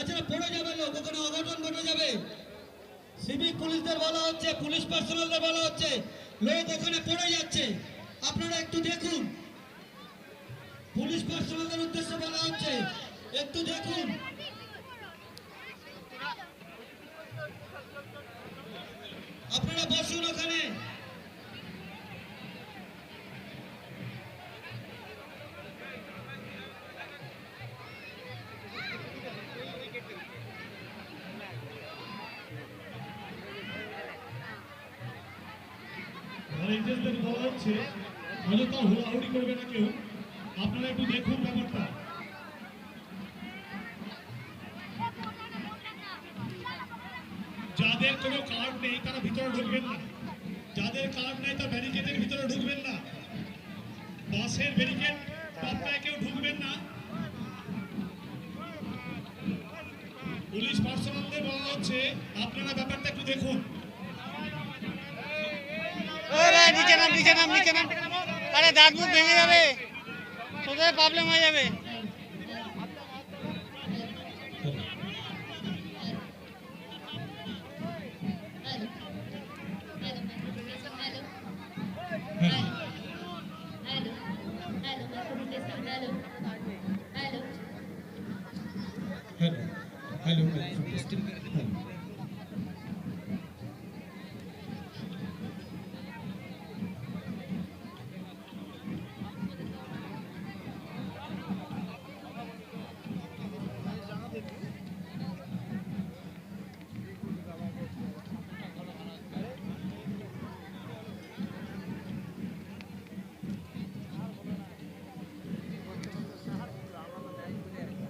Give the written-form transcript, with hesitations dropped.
এছাড়া পড়ে যাবে লোক, ওখানে অঘটন ঘটে যাবে। সিভিক পুলিশদের বলা হচ্ছে, পুলিশ পার্সোনালদের বলা হচ্ছে, লোক ওখানে পড়ে যাচ্ছে, আপনারা একটু দেখুন। পুলিশ পার্সোনালদের উদ্দেশ্যে বলা হচ্ছে, একটু দেখুন। আপনারা বসুন ওখানে। ভলেন্টিয়ারদের বলা হচ্ছে অযথা হুড়াহুড়ি করবে না কেউ, আপনারা একটু দেখুন ব্যাপারটা। যাদের কোনো কার্ড নেই তারা ভিতরে ঢুকবেন না, যাদের কার্ড নেই তার ব্যারিকেডের ভিতরে ঢুকবেন না, বাসের ব্যারিকেড টপকায় কেউ ঢুকবেন না। পুলিশ পার্সোনালদের বলা হচ্ছে আপনারা ব্যাপারটা একটু দেখুন। নিচে নাম নিচে নাম নিচে নাম, আরে দাঁত মুখ ভেঙে যাবে, তোদের প্রবলেম হয়ে যাবে। Hello hello